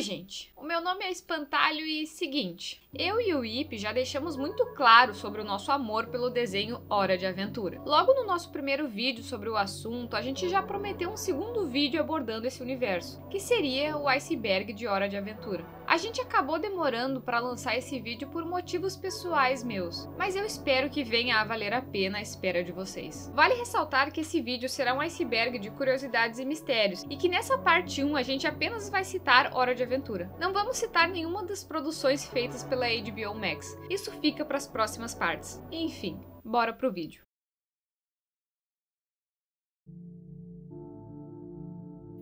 Oi gente, o meu nome é Espantalho e seguinte, eu e o Ip já deixamos muito claro sobre o nosso amor pelo desenho Hora de Aventura. Logo no nosso primeiro vídeo sobre o assunto, a gente já prometeu um segundo vídeo abordando esse universo, que seria o iceberg de Hora de Aventura. A gente acabou demorando para lançar esse vídeo por motivos pessoais meus, mas eu espero que venha a valer a pena a espera de vocês. Vale ressaltar que esse vídeo será um iceberg de curiosidades e mistérios, e que nessa parte 1 a gente apenas vai citar Hora de Aventura. Não vamos citar nenhuma das produções feitas pela HBO Max, isso fica para as próximas partes. Enfim, bora pro vídeo.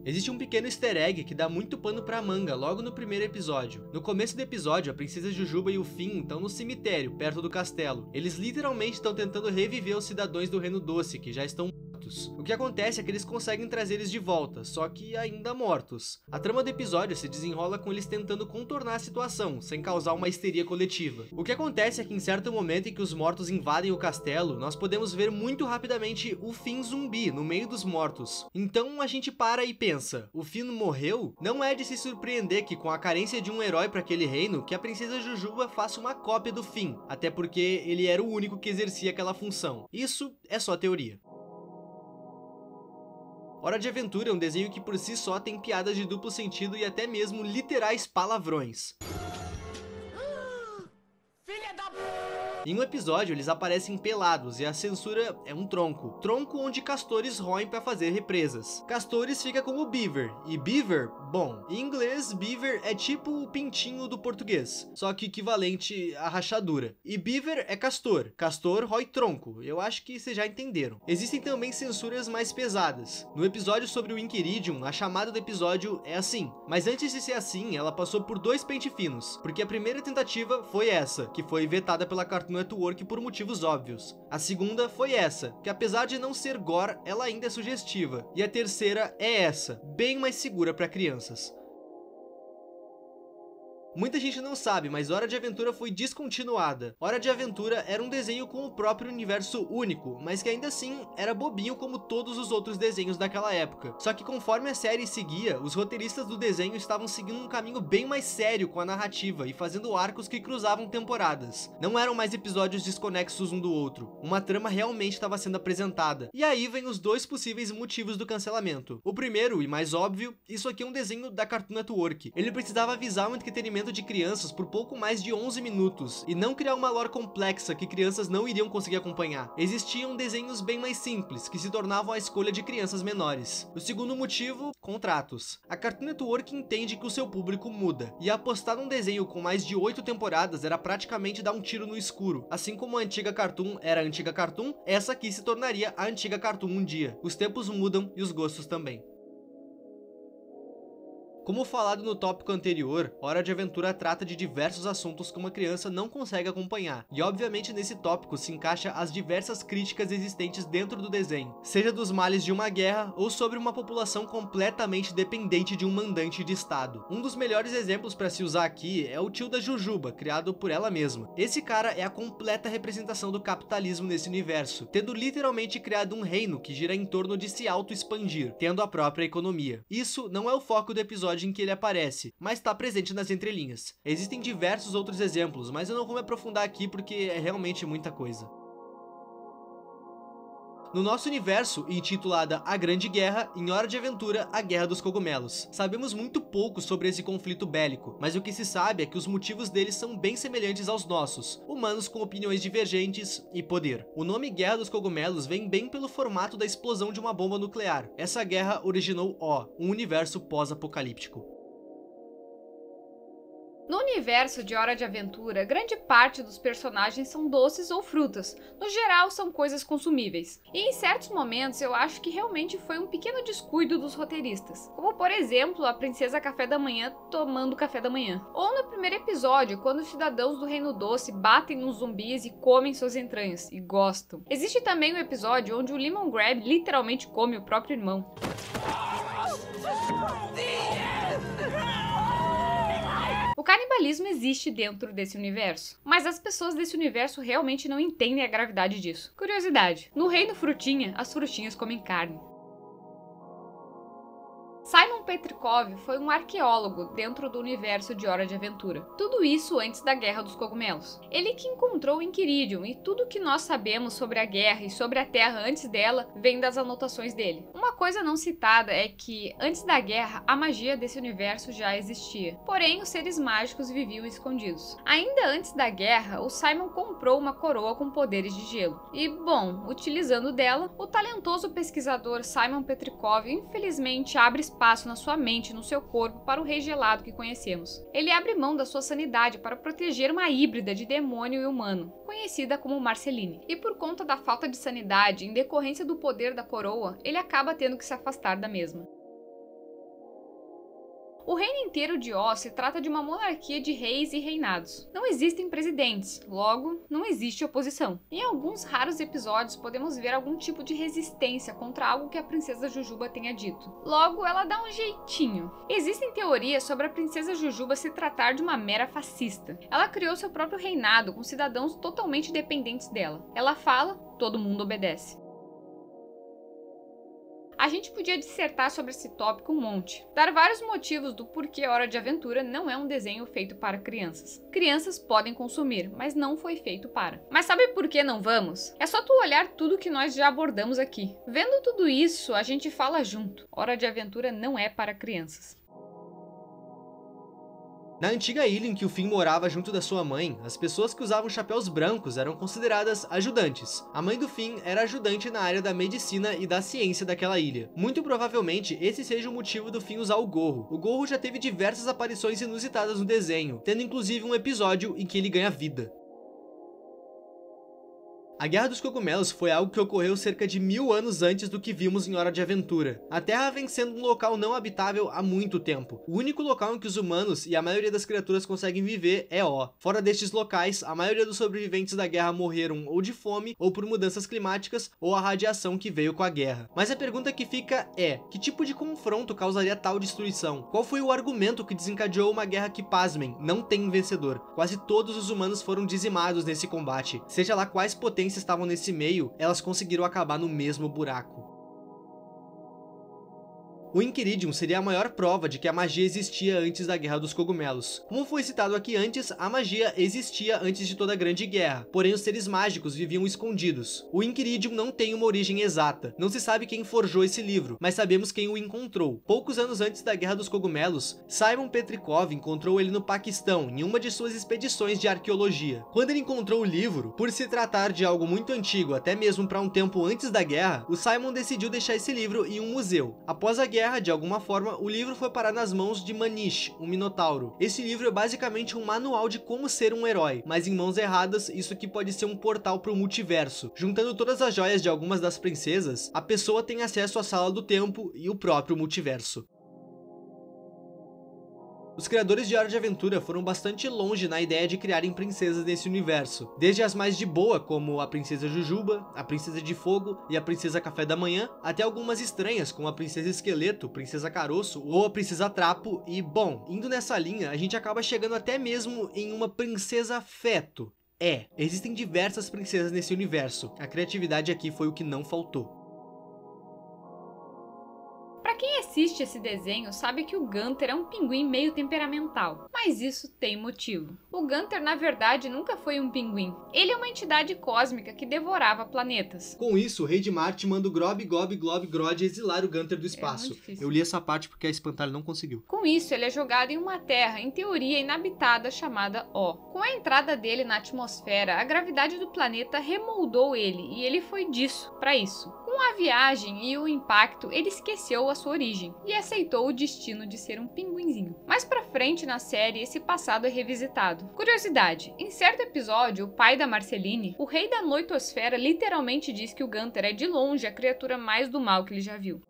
Existe um pequeno easter egg que dá muito pano pra manga logo no primeiro episódio. No começo do episódio, a princesa Jujuba e o Finn estão no cemitério, perto do castelo. Eles literalmente estão tentando reviver os cidadãos do Reino Doce, que já estão mortos. O que acontece é que eles conseguem trazer eles de volta, só que ainda mortos. A trama do episódio se desenrola com eles tentando contornar a situação, sem causar uma histeria coletiva. O que acontece é que em certo momento em que os mortos invadem o castelo, nós podemos ver muito rapidamente o Finn zumbi no meio dos mortos. Então a gente para e pensa, o Finn morreu? Não é de se surpreender que com a carência de um herói para aquele reino, que a princesa Jujuba faça uma cópia do Finn, até porque ele era o único que exercia aquela função. Isso é só teoria. Hora de Aventura é um desenho que por si só tem piadas de duplo sentido e até mesmo literais palavrões. Em um episódio, eles aparecem pelados e a censura é um tronco. Tronco onde castores roem para fazer represas. Castores fica como beaver, e beaver, bom, em inglês, beaver é tipo o pintinho do português, só que equivalente à rachadura. E beaver é castor, castor rói tronco, eu acho que vocês já entenderam. Existem também censuras mais pesadas. No episódio sobre o Inquiridium, a chamada do episódio é assim, mas antes de ser assim, ela passou por 2 pente finos, porque a primeira tentativa foi essa, que foi vetada pela Cartoon Network por motivos óbvios. A segunda foi essa, que apesar de não ser gore, ela ainda é sugestiva. E a terceira é essa, bem mais segura para crianças. Muita gente não sabe, mas Hora de Aventura foi descontinuada. Hora de Aventura era um desenho com o próprio universo único, mas que ainda assim era bobinho como todos os outros desenhos daquela época. Só que conforme a série seguia, os roteiristas do desenho estavam seguindo um caminho bem mais sério com a narrativa e fazendo arcos que cruzavam temporadas. Não eram mais episódios desconexos um do outro. Uma trama realmente estava sendo apresentada. E aí vem os 2 possíveis motivos do cancelamento. O primeiro, e mais óbvio, isso aqui é um desenho da Cartoon Network. Ele precisava avisar o entretenimento de crianças por pouco mais de 11 minutos e não criar uma lore complexa que crianças não iriam conseguir acompanhar. Existiam desenhos bem mais simples que se tornavam a escolha de crianças menores. O segundo motivo, contratos. A Cartoon Network entende que o seu público muda e apostar num desenho com mais de 8 temporadas era praticamente dar um tiro no escuro. Assim como a antiga Cartoon era a antiga Cartoon, essa aqui se tornaria a antiga Cartoon um dia. Os tempos mudam e os gostos também. Como falado no tópico anterior, Hora de Aventura trata de diversos assuntos que uma criança não consegue acompanhar, e obviamente nesse tópico se encaixa as diversas críticas existentes dentro do desenho, seja dos males de uma guerra ou sobre uma população completamente dependente de um mandante de estado. Um dos melhores exemplos para se usar aqui é o tio da Jujuba, criado por ela mesma. Esse cara é a completa representação do capitalismo nesse universo, tendo literalmente criado um reino que gira em torno de se auto-expandir, tendo a própria economia. Isso não é o foco do episódio em que ele aparece, mas está presente nas entrelinhas. Existem diversos outros exemplos, mas eu não vou me aprofundar aqui porque é realmente muita coisa. No nosso universo, intitulada A Grande Guerra, em Hora de Aventura, a Guerra dos Cogumelos. Sabemos muito pouco sobre esse conflito bélico, mas o que se sabe é que os motivos deles são bem semelhantes aos nossos, humanos com opiniões divergentes e poder. O nome Guerra dos Cogumelos vem bem pelo formato da explosão de uma bomba nuclear. Essa guerra originou um universo pós-apocalíptico. No universo de Hora de Aventura, grande parte dos personagens são doces ou frutas, no geral são coisas consumíveis. E em certos momentos eu acho que realmente foi um pequeno descuido dos roteiristas, como por exemplo a princesa Café da Manhã tomando café da manhã. Ou no primeiro episódio, quando os cidadãos do Reino Doce batem nos zumbis e comem suas entranhas, e gostam. Existe também um episódio onde o Lemon Grab literalmente come o próprio irmão. O canibalismo existe dentro desse universo, mas as pessoas desse universo realmente não entendem a gravidade disso. Curiosidade, no Reino Frutinha, as frutinhas comem carne. Simon Petrikov foi um arqueólogo dentro do universo de Hora de Aventura. Tudo isso antes da Guerra dos Cogumelos. Ele que encontrou o Inquiridium, e tudo que nós sabemos sobre a guerra e sobre a Terra antes dela vem das anotações dele. Uma coisa não citada é que, antes da guerra, a magia desse universo já existia. Porém, os seres mágicos viviam escondidos. Ainda antes da guerra, o Simon comprou uma coroa com poderes de gelo. E, bom, utilizando dela, o talentoso pesquisador Simon Petrikov infelizmente abre espaço na sua mente e no seu corpo para o rei gelado que conhecemos. Ele abre mão da sua sanidade para proteger uma híbrida de demônio e humano, conhecida como Marceline. E por conta da falta de sanidade, em decorrência do poder da coroa, ele acaba tendo que se afastar da mesma. O reino inteiro de Oz se trata de uma monarquia de reis e reinados. Não existem presidentes, logo, não existe oposição. Em alguns raros episódios podemos ver algum tipo de resistência contra algo que a princesa Jujuba tenha dito. Logo, ela dá um jeitinho. Existem teorias sobre a princesa Jujuba se tratar de uma mera fascista. Ela criou seu próprio reinado com cidadãos totalmente dependentes dela. Ela fala, todo mundo obedece. A gente podia dissertar sobre esse tópico um monte, dar vários motivos do porquê Hora de Aventura não é um desenho feito para crianças. Crianças podem consumir, mas não foi feito para. Mas sabe por que não vamos? É só tu olhar tudo que nós já abordamos aqui. Vendo tudo isso, a gente fala junto. Hora de Aventura não é para crianças. Na antiga ilha em que o Finn morava junto da sua mãe, as pessoas que usavam chapéus brancos eram consideradas ajudantes. A mãe do Finn era ajudante na área da medicina e da ciência daquela ilha. Muito provavelmente, esse seja o motivo do Finn usar o gorro. O gorro já teve diversas aparições inusitadas no desenho, tendo inclusive um episódio em que ele ganha vida. A Guerra dos Cogumelos foi algo que ocorreu cerca de 1000 anos antes do que vimos em Hora de Aventura. A Terra vem sendo um local não habitável há muito tempo. O único local em que os humanos e a maioria das criaturas conseguem viver é O. Fora destes locais, a maioria dos sobreviventes da guerra morreram ou de fome, ou por mudanças climáticas, ou a radiação que veio com a guerra. Mas a pergunta que fica é, que tipo de confronto causaria tal destruição? Qual foi o argumento que desencadeou uma guerra que, pasmem, não tem um vencedor? Quase todos os humanos foram dizimados nesse combate. Seja lá quais potências estavam nesse meio, elas conseguiram acabar no mesmo buraco. O Inquiridium seria a maior prova de que a magia existia antes da Guerra dos Cogumelos. Como foi citado aqui antes, a magia existia antes de toda a Grande Guerra, porém os seres mágicos viviam escondidos. O Inquiridium não tem uma origem exata, não se sabe quem forjou esse livro, mas sabemos quem o encontrou. Poucos anos antes da Guerra dos Cogumelos, Simon Petrikov encontrou ele no Paquistão, em uma de suas expedições de arqueologia. Quando ele encontrou o livro, por se tratar de algo muito antigo, até mesmo para um tempo antes da guerra, o Simon decidiu deixar esse livro em um museu. Após a guerra, de alguma forma, o livro foi parar nas mãos de Manish, um minotauro. Esse livro é basicamente um manual de como ser um herói, mas em mãos erradas, isso aqui pode ser um portal para o multiverso. Juntando todas as joias de algumas das princesas, a pessoa tem acesso à Sala do Tempo e o próprio multiverso. Os criadores de Hora de Aventura foram bastante longe na ideia de criarem princesas nesse universo, desde as mais de boa, como a Princesa Jujuba, a Princesa de Fogo e a Princesa Café da Manhã, até algumas estranhas, como a Princesa Esqueleto, Princesa Caroço ou a Princesa Trapo e, bom, indo nessa linha, a gente acaba chegando até mesmo em uma Princesa Feto. Existem diversas princesas nesse universo, a criatividade aqui foi o que não faltou. Quem assiste esse desenho sabe que o Gunter é um pinguim meio temperamental, mas isso tem motivo. O Gunter, na verdade, nunca foi um pinguim. Ele é uma entidade cósmica que devorava planetas. Com isso, o Rei de Marte manda o Grob, Gob, Glob, Grod exilar o Gunter do espaço. Eu li essa parte porque a Espantalho não conseguiu. Com isso, ele é jogado em uma terra, em teoria, inabitada chamada O. Com a entrada dele na atmosfera, a gravidade do planeta remoldou ele, e ele foi disso para isso. Com a viagem e o impacto, ele esqueceu a sua origem e aceitou o destino de ser um pinguinzinho. Mais pra frente na série, esse passado é revisitado. Curiosidade, em certo episódio, o pai da Marceline, o rei da noitosfera, literalmente diz que o Gunter é de longe a criatura mais do mal que ele já viu.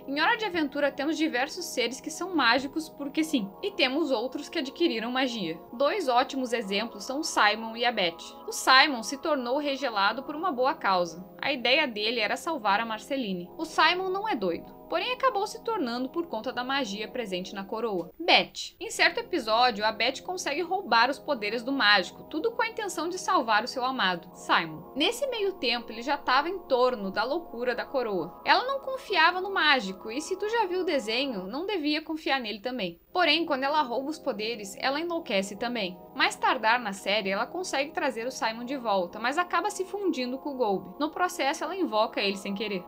Em Hora de Aventura temos diversos seres que são mágicos porque sim, e temos outros que adquiriram magia. Dois ótimos exemplos são o Simon e a Beth. O Simon se tornou regelado por uma boa causa. A ideia dele era salvar a Marceline. O Simon não é doido. porém acabou se tornando por conta da magia presente na coroa. Beth. Em certo episódio, a Beth consegue roubar os poderes do mágico, tudo com a intenção de salvar o seu amado, Simon. Nesse meio tempo, ele já estava em torno da loucura da coroa. Ela não confiava no mágico, e se tu já viu o desenho, não devia confiar nele também. Porém, quando ela rouba os poderes, ela enlouquece também. Mais tardar na série, ela consegue trazer o Simon de volta, mas acaba se fundindo com o Golby. No processo, ela invoca ele sem querer.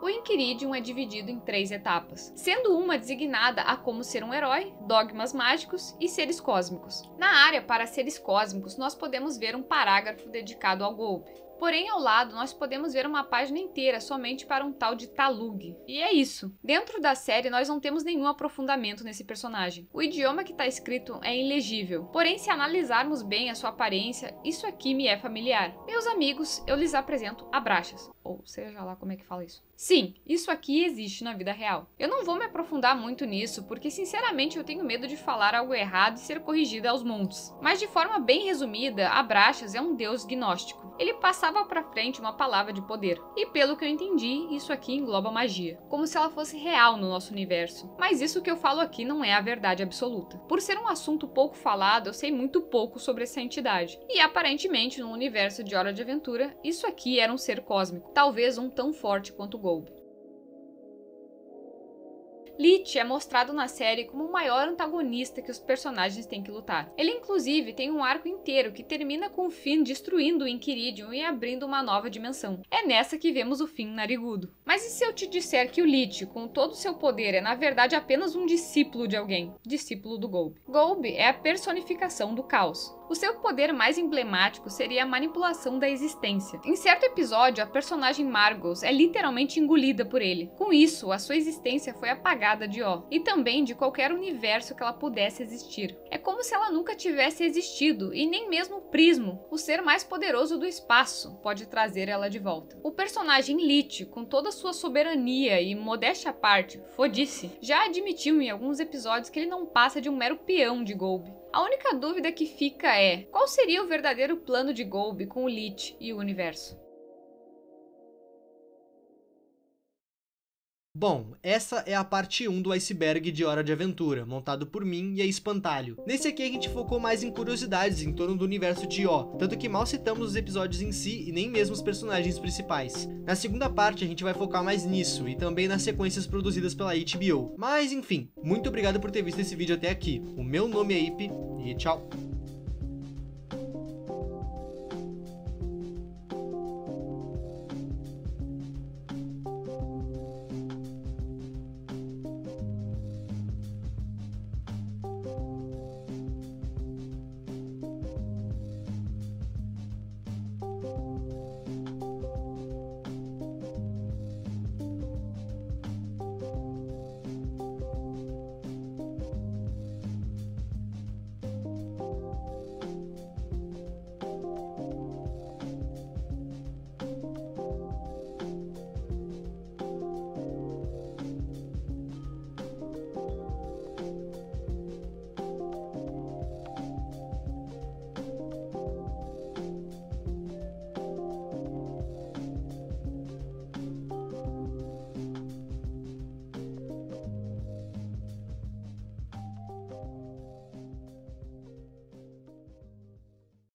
O Inquiridium é dividido em 3 etapas, sendo uma designada a como ser um herói, dogmas mágicos e seres cósmicos. Na área para seres cósmicos, nós podemos ver um parágrafo dedicado ao Golby. Porém, ao lado, nós podemos ver uma página inteira somente para um tal de Talug. E é isso. Dentro da série, nós não temos nenhum aprofundamento nesse personagem. O idioma que está escrito é ilegível. Porém, se analisarmos bem a sua aparência, isso aqui me é familiar. Meus amigos, eu lhes apresento Abraxas. Ou seja lá como é que fala isso. Sim, isso aqui existe na vida real. Eu não vou me aprofundar muito nisso, porque sinceramente eu tenho medo de falar algo errado e ser corrigida aos montes. Mas de forma bem resumida, Abraxas é um deus gnóstico. Ele passava pra frente uma palavra de poder. E pelo que eu entendi, isso aqui engloba magia. Como se ela fosse real no nosso universo. Mas isso que eu falo aqui não é a verdade absoluta. Por ser um assunto pouco falado, eu sei muito pouco sobre essa entidade. E aparentemente, no universo de Hora de Aventura, isso aqui era um ser cósmico. Talvez um tão forte quanto o Golby. Lich é mostrado na série como o maior antagonista que os personagens têm que lutar. Ele inclusive tem um arco inteiro que termina com o Finn destruindo o Inquiridium e abrindo uma nova dimensão. É nessa que vemos o Finn narigudo. Mas e se eu te disser que o Lich, com todo o seu poder, é na verdade apenas um discípulo de alguém? Discípulo do Golby. Golby é a personificação do caos. O seu poder mais emblemático seria a manipulação da existência. Em certo episódio, a personagem Margos é literalmente engolida por ele. Com isso, a sua existência foi apagada de Ó, e também de qualquer universo que ela pudesse existir. É como se ela nunca tivesse existido, e nem mesmo o Prismo, o ser mais poderoso do espaço, pode trazer ela de volta. O personagem Lich, com toda a sua soberania e modéstia à parte, fodice, já admitiu em alguns episódios que ele não passa de um mero peão de Golby. A única dúvida que fica é, qual seria o verdadeiro plano de Golby com o Lich e o universo? Bom, essa é a parte 1 do iceberg de Hora de Aventura, montado por mim e a Espantalho. Nesse aqui a gente focou mais em curiosidades em torno do universo de Ó, tanto que mal citamos os episódios em si e nem mesmo os personagens principais. Na segunda parte a gente vai focar mais nisso e também nas sequências produzidas pela HBO. Mas enfim, muito obrigado por ter visto esse vídeo até aqui. O meu nome é Ipe e tchau!